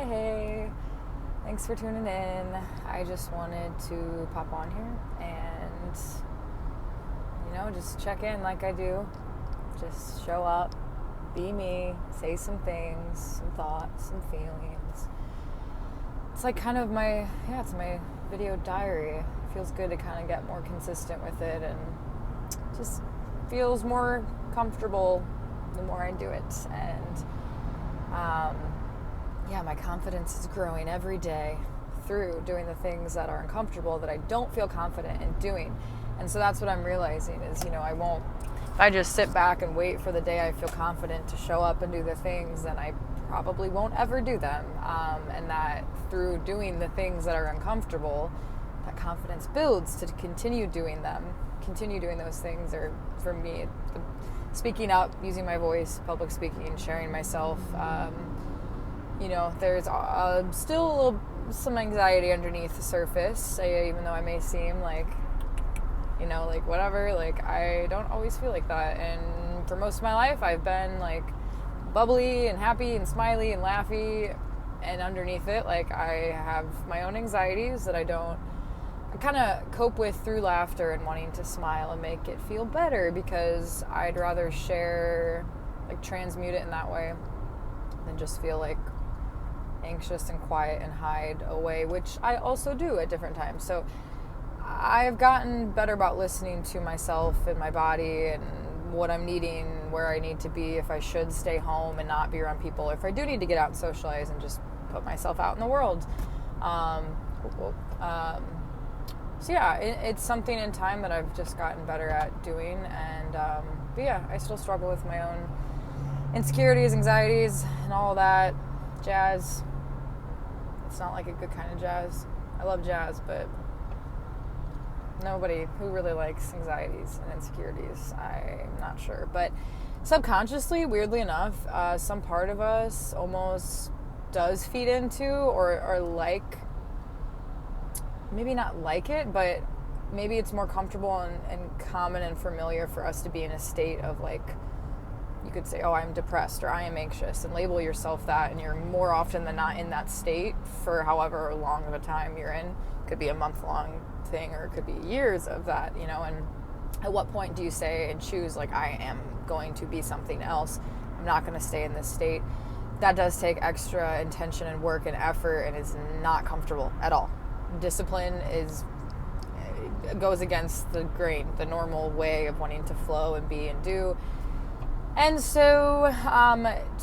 Hey, thanks for tuning in. I just wanted to pop on here and, just check in like I do. Just show up, be me, say some things, some thoughts, some feelings. It's like kind of it's my video diary. It feels good to kind of get more consistent with it and just feels more comfortable the more I do it. And, my confidence is growing every day through doing the things that are uncomfortable that I don't feel confident in doing. And so that's what I'm realizing is, if I just sit back and wait for the day I feel confident to show up and do the things, then I probably won't ever do them. And that through doing the things that are uncomfortable, that confidence builds to continue doing those things. Or for me, speaking up, using my voice, public speaking, sharing myself, there's still some anxiety underneath the surface, even though I may seem like whatever, I don't always feel like that. And for most of my life, I've been bubbly and happy and smiley and laughy, and underneath it, I have my own anxieties that I kind of cope with through laughter and wanting to smile and make it feel better, because I'd rather transmute it in that way than just feel anxious and quiet and hide away, which I also do at different times. So I've gotten better about listening to myself and my body and what I'm needing, where I need to be, if I should stay home and not be around people, or if I do need to get out and socialize and just put myself out in the world. It's something in time that I've just gotten better at doing. And I still struggle with my own insecurities, anxieties, and all that jazz. It's not like a good kind of jazz. I love jazz, but nobody who really likes anxieties and insecurities, I'm not sure. But subconsciously, weirdly enough, some part of us almost does feed into or maybe not like it, but maybe it's more comfortable and common and familiar for us to be in a state of you could say, oh, I'm depressed or I am anxious, and label yourself that, and you're more often than not in that state for however long of a time you're in. It could be a month-long thing, or it could be years of that, and at what point do you say and choose, I am going to be something else, I'm not going to stay in this state? That does take extra intention and work and effort, and is not comfortable at all. Discipline goes against the grain, the normal way of wanting to flow and be and do. And so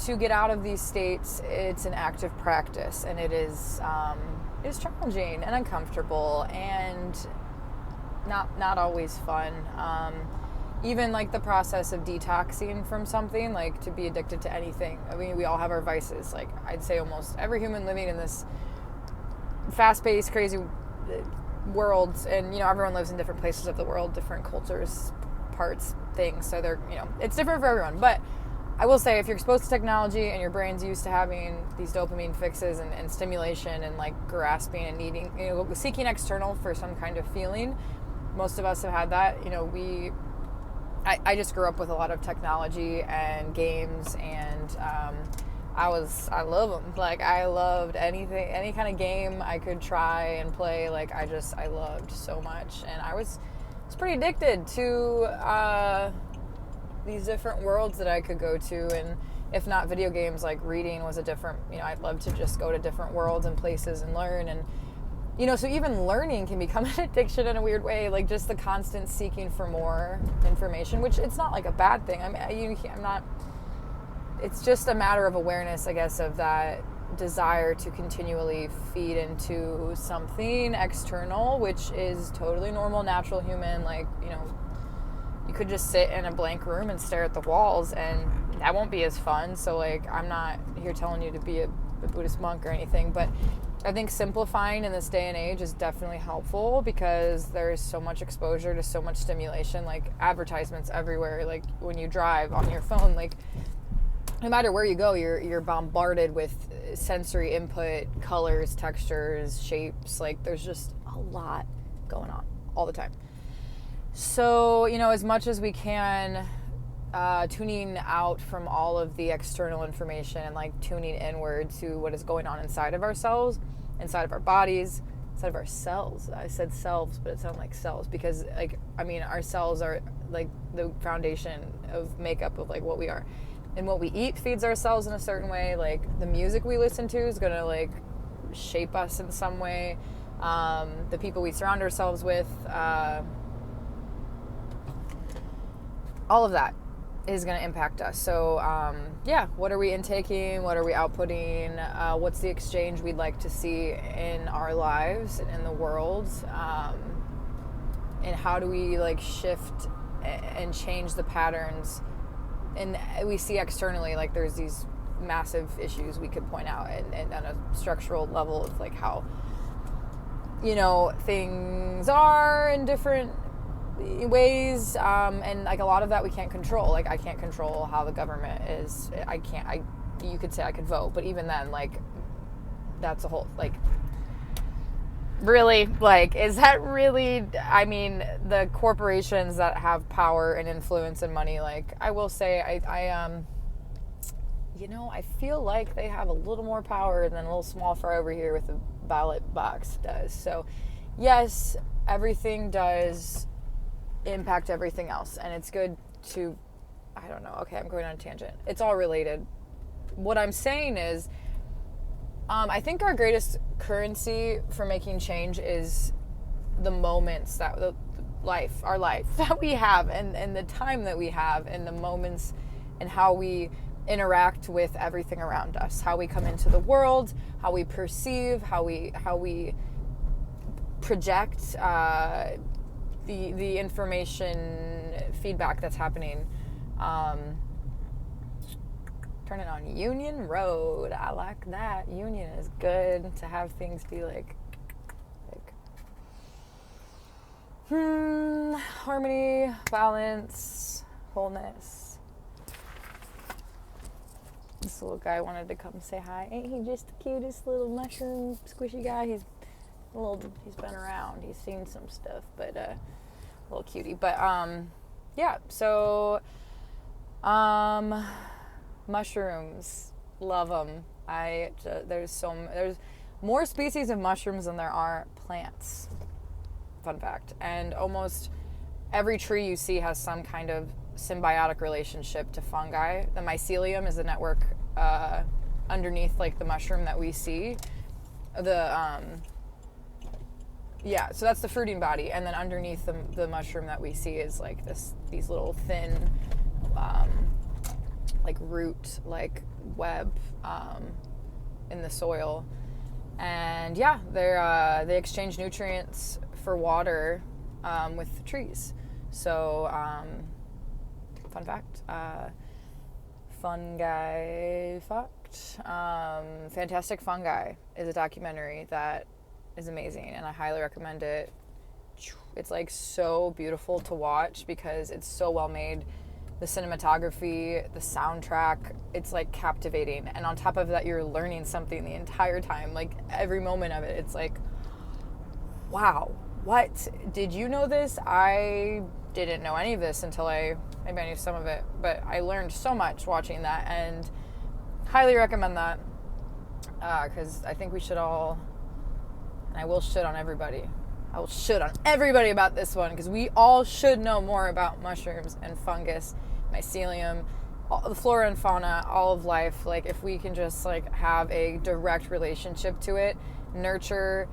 to get out of these states, it's an active practice, and it's challenging and uncomfortable and not always fun. Even the process of detoxing from something, to be addicted to anything. I mean, we all have our vices. I'd say almost every human living in this fast-paced, crazy world, and everyone lives in different places of the world, different cultures, parts, things, so they're it's different for everyone. But I will say, if you're exposed to technology and your brain's used to having these dopamine fixes and stimulation and grasping and needing, seeking external for some kind of feeling, most of us have had that. I just grew up with a lot of technology and games, and I love them. I loved any kind of game I could try and play. I loved so much, and I was pretty addicted to these different worlds that I could go to. And if not video games, reading was a different, I'd love to just go to different worlds and places and learn. And so even learning can become an addiction in a weird way, just the constant seeking for more information, which it's not a bad thing. It's just a matter of awareness, I guess, of that desire to continually feed into something external, which is totally normal, natural, human. You could just sit in a blank room and stare at the walls, and that won't be as fun. So I'm not here telling you to be a Buddhist monk or anything, but I think simplifying in this day and age is definitely helpful, because there's so much exposure to so much stimulation, advertisements everywhere, when you drive on your phone, no matter where you go, you're bombarded with sensory input, colors, textures, shapes. There's just a lot going on all the time. So, as much as we can tuning out from all of the external information and like tuning inward to what is going on inside of ourselves, inside of our bodies, inside of our cells. I said selves, but it sounded like cells because like, I mean, our cells are like the foundation of makeup of like what we are. And what we eat feeds our cells in a certain way. Like the music we listen to is going to like shape us in some way. The people we surround ourselves with, all of that is going to impact us. So, what are we intaking? What are we outputting? What's the exchange we'd like to see in our lives and in the world? And how do we like shift and change the patterns? And we see externally, like there's these massive issues we could point out and on a structural level of like how, things are in different ways, and like a lot of that we can't control. Like I can't control how the government is. You could say I could vote, but even then, like that's a whole like really like is that really? I mean, the corporations that have power and influence and money. Like I will say, I feel like they have a little more power than a little small fry over here with the ballot box does. So yes, everything does impact everything else, and it's good to, I don't know, okay, I'm going on a tangent. It's all related. What I'm saying is, I think our greatest currency for making change is the moments that our life that we have, and the time that we have, and the moments, and how we interact with everything around us, how we come into the world, how we perceive, how we project the information feedback that's happening. Turning on Union Road. I like that. Union is good to have things be like harmony, balance, wholeness. This little guy wanted to come say hi. Ain't he just the cutest little mushroom squishy guy? He's been around. He's seen some stuff, but a little cutie. But so mushrooms, love them. There's more species of mushrooms than there are plants. Fun fact. And almost every tree you see has some kind of symbiotic relationship to fungi. The mycelium is the network underneath like the mushroom that we see. So that's the fruiting body, and then underneath the mushroom that we see is like these little thin like root like web in the soil, and they exchange nutrients for water with the trees. So fun fact, fungi fact, Fantastic Fungi is a documentary that is amazing, and I highly recommend it. It's like so beautiful to watch because it's so well made. The cinematography, the soundtrack, it's like captivating, and on top of that you're learning something the entire time. Like every moment of it, it's like, wow, what? Did you know this? I didn't know any of this until maybe I knew some of it, but I learned so much watching that, and highly recommend that because I think we should all, and I will shit on everybody. I will shit on everybody about this one because we all should know more about mushrooms and fungus, mycelium, all the flora and fauna, all of life. Like if we can just like have a direct relationship to it, nurture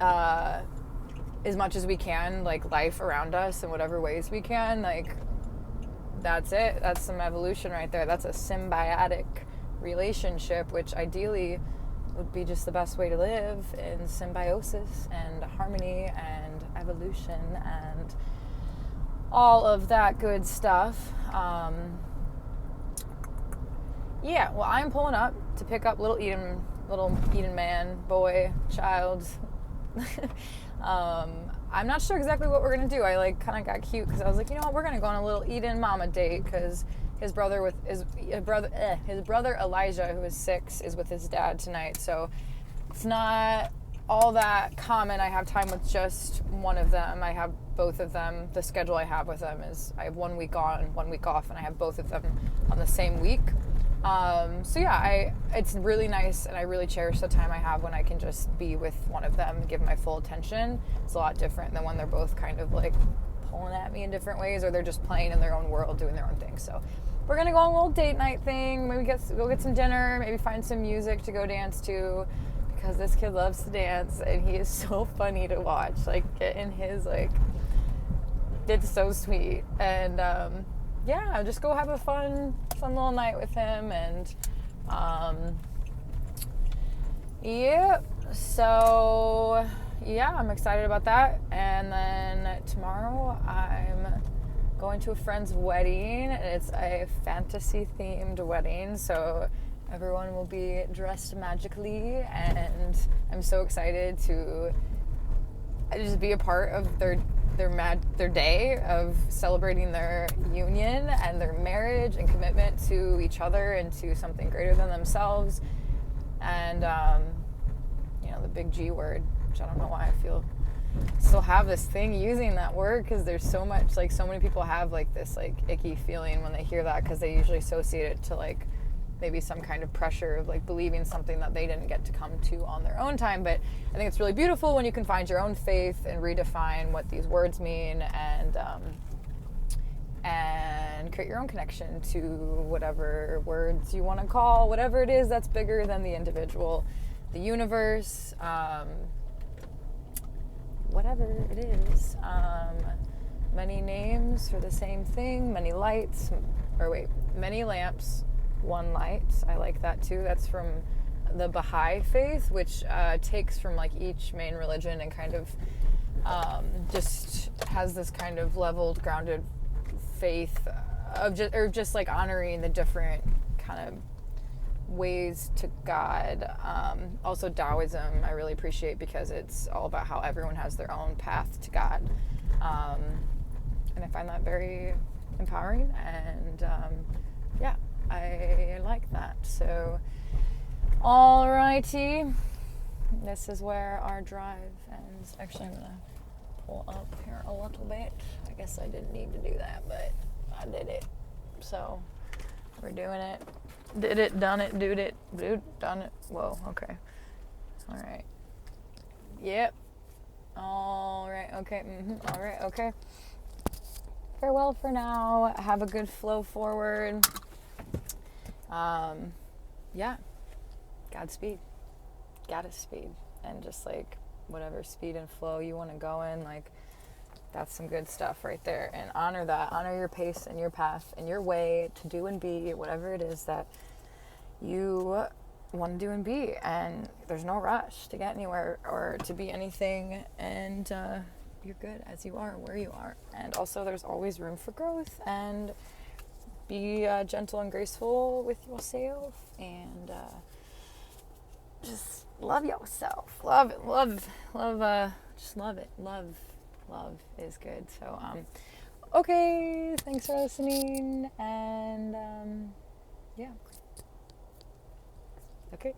as much as we can, like life around us in whatever ways we can, like that's it. That's some evolution right there. That's a symbiotic relationship, which ideally would be just the best way to live, in symbiosis and harmony and evolution and all of that good stuff. I'm pulling up to pick up little Eden man, boy, child. I'm not sure exactly what we're gonna do. I like kind of got cute because I was like, you know what, we're gonna go on a little Eden mama date because his brother Elijah, who is 6, is with his dad tonight. So it's not all that common, I have time with just one of them. I have both of them. The schedule I have with them is I have 1 week on, 1 week off, and I have both of them on the same week. So yeah, it's really nice, and I really cherish the time I have when I can just be with one of them and give my full attention. It's a lot different than when they're both kind of like pulling at me in different ways, or they're just playing in their own world, doing their own thing. So we're gonna go on a little date night thing. Maybe go get some dinner. Maybe find some music to go dance to, because this kid loves to dance, and he is so funny to watch. Like, get in his like, it's so sweet. And yeah, just go have a fun little night with him. And yep. So yeah, I'm excited about that. And then tomorrow I'm going to a friend's wedding, and it's a fantasy themed wedding, so everyone will be dressed magically, and I'm so excited to just be a part of their day of celebrating their union and their marriage and commitment to each other and to something greater than themselves. And the big G word, which I don't know why I still have this thing using that word, because there's so much, like, so many people have like this like icky feeling when they hear that, because they usually associate it to like maybe some kind of pressure of like believing something that they didn't get to come to on their own time. But I think it's really beautiful when you can find your own faith and redefine what these words mean, and create your own connection to whatever words you want to call whatever it is that's bigger than the individual, the universe, whatever it is. Many names for the same thing, many lamps, one light. I like that too. That's from the Baha'i faith, which takes from like each main religion and kind of just has this kind of leveled, grounded faith of just like honoring the different kind of ways to God. Also Taoism I really appreciate, because it's all about how everyone has their own path to God, and I find that very empowering, and yeah, I like that. So alrighty, this is where our drive ends. Actually, I'm gonna pull up here a little bit. I guess I didn't need to do that, but I did it, so we're doing it. Did it, done it, dude, done it. Whoa, okay. All right. Yep. All right, okay. All right, okay. Farewell for now. Have a good flow forward. Yeah. Godspeed. Godspeed. And just like whatever speed and flow you want to go in, like, that's some good stuff right there. And honor that. Honor your pace and your path and your way to do and be whatever it is that you want to do and be. And there's no rush to get anywhere or to be anything. And you're good as you are, where you are. And also there's always room for growth. And be gentle and graceful with yourself. And just love yourself. Love it. Just love it. Love is good. So, okay, thanks for listening, and, yeah. Okay.